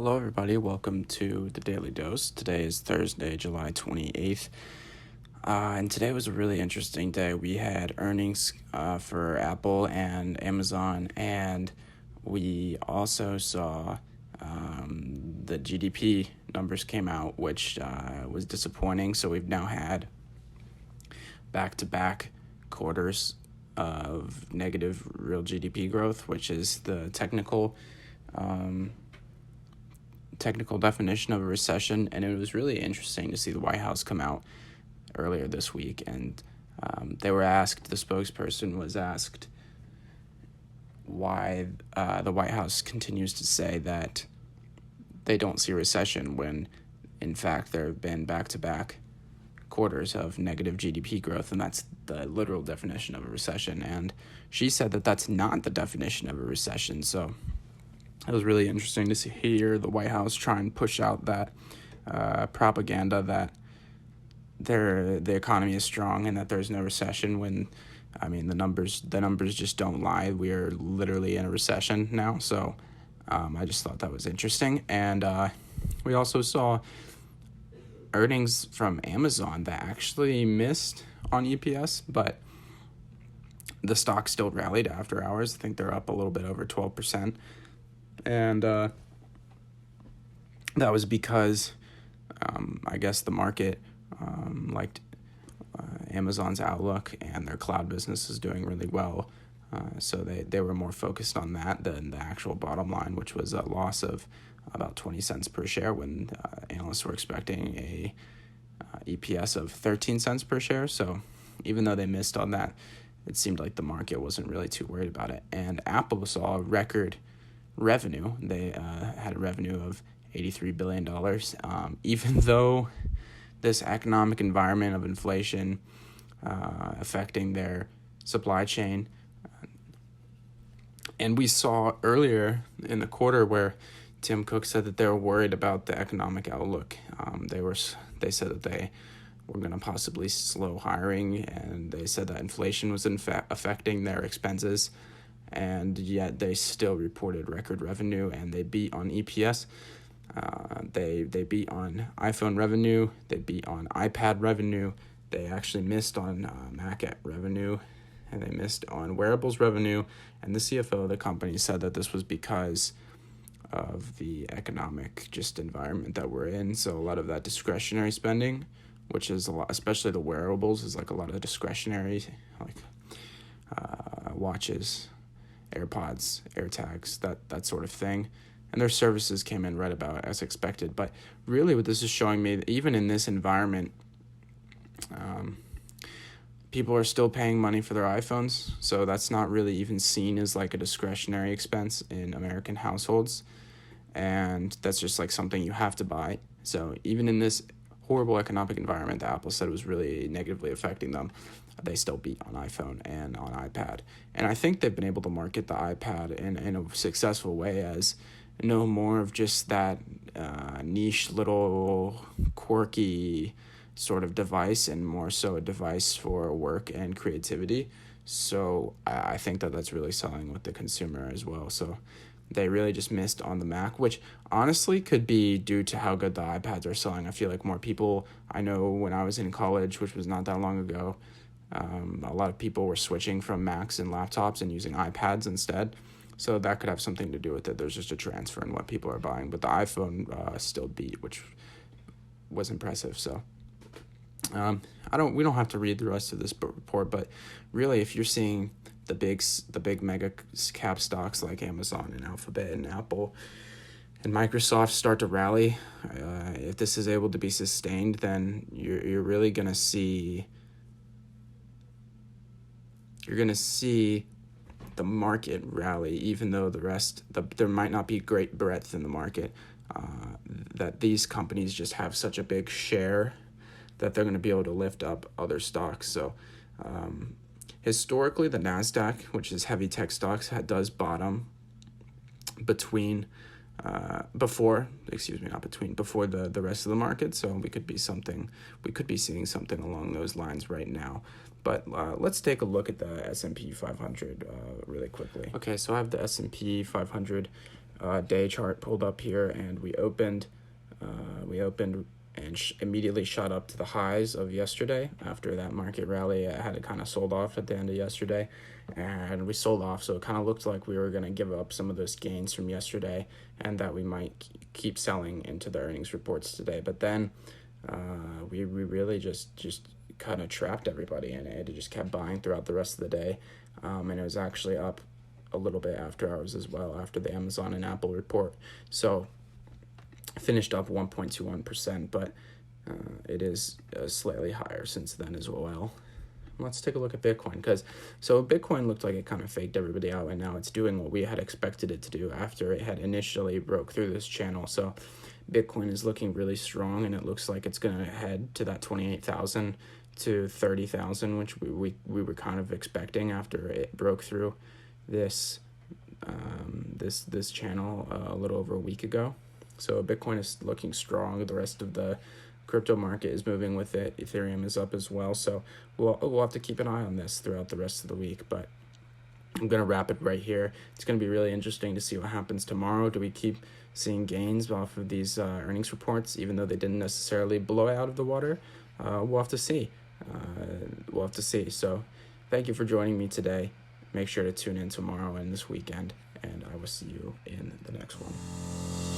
Hello, everybody. Welcome to the Daily Dose. Today is Thursday, July 28th. And today was a really interesting day. We had earnings for Apple and Amazon, and we also saw the GDP numbers came out, which was disappointing. So we've now had back-to-back quarters of negative real GDP growth, which is the technical definition of a recession. And it was really interesting to see the White House come out earlier this week, and the spokesperson was asked why the White House continues to say that they don't see a recession when in fact there have been back-to-back quarters of negative GDP growth, and that's the literal definition of a recession. And she said that that's not the definition of a recession. So it was really interesting to hear the White House try and push out that propaganda that the economy is strong and that there's no recession, when the numbers just don't lie. We are literally in a recession now. So I just thought that was interesting. And we also saw earnings from Amazon that actually missed on EPS, but the stock still rallied after hours. I think they're up a little bit over 12%. And that was because I guess the market liked Amazon's outlook, and their cloud business is doing really well. So they were more focused on that than the actual bottom line, which was a loss of about 20 cents per share when analysts were expecting a EPS of 13 cents per share. So even though they missed on that, it seemed like the market wasn't really too worried about it. And Apple saw a record revenue. They had a revenue of $83 billion, even though this economic environment of inflation affecting their supply chain. And we saw earlier in the quarter where Tim Cook said that they were worried about the economic outlook. They said that they were going to possibly slow hiring, and they said that inflation was affecting their expenses. And yet they still reported record revenue, and they beat on EPS. They beat on iPhone revenue. They beat on iPad revenue. They actually missed on Mac revenue, and they missed on wearables revenue. And the CFO of the company said that this was because of the economic environment that we're in. So a lot of that discretionary spending, which is a lot, especially the wearables, is like a lot of discretionary, like watches, AirPods, AirTags, that sort of thing. And their services came in right about as expected. But really what this is showing me, even in this environment, people are still paying money for their iPhones. So that's not really even seen as like a discretionary expense in American households. And that's just like something you have to buy. So even in this horrible economic environment that Apple said was really negatively affecting them, they still beat on iPhone and on iPad. And I think they've been able to market the iPad in a successful way as no more of just that niche little quirky sort of device, and more so a device for work and creativity. So I think that that's really selling with the consumer as well. So they really just missed on the Mac, which honestly could be due to how good the iPads are selling. I feel like more people, I know when I was in college, which was not that long ago, a lot of people were switching from Macs and laptops and using iPads instead. So that could have something to do with it. There's just a transfer in what people are buying. But the iPhone still beat, which was impressive. So we don't have to read the rest of this report, but really if you're seeing the big mega cap stocks like Amazon and Alphabet and Apple and Microsoft start to rally, if this is able to be sustained, then you're really gonna see the market rally, even though there might not be great breadth in the market. That these companies just have such a big share that they're going to be able to lift up other stocks. So historically, the NASDAQ, which is heavy tech stocks, does bottom before the rest of the market. So we could be seeing something along those lines right now. But let's take a look at the S&P 500 really quickly. Okay, so I have the S&P 500 day chart pulled up here, and we opened and immediately shot up to the highs of yesterday after that market rally. It had kind of sold off at the end of yesterday, and we sold off, so it kind of looked like we were going to give up some of those gains from yesterday and that we might keep selling into the earnings reports today. But then we really just kind of trapped everybody in it. It just kept buying throughout the rest of the day, and it was actually up a little bit after hours as well, after the Amazon and Apple report. So finished up 1.21%, but it is slightly higher since then as well. Let's take a look at Bitcoin, because Bitcoin looked like it kind of faked everybody out, and now it's doing what we had expected it to do after it had initially broke through this channel. So Bitcoin is looking really strong, and it looks like it's going to head to that 28,000 to 30,000, which we were kind of expecting after it broke through this channel a little over a week ago. So Bitcoin is looking strong. The rest of the crypto market is moving with it. Ethereum is up as well. So we'll have to keep an eye on this throughout the rest of the week. But I'm going to wrap it right here. It's going to be really interesting to see what happens tomorrow. Do we keep seeing gains off of these earnings reports, even though they didn't necessarily blow out of the water? We'll have to see. So thank you for joining me today. Make sure to tune in tomorrow and this weekend, and I will see you in the next one.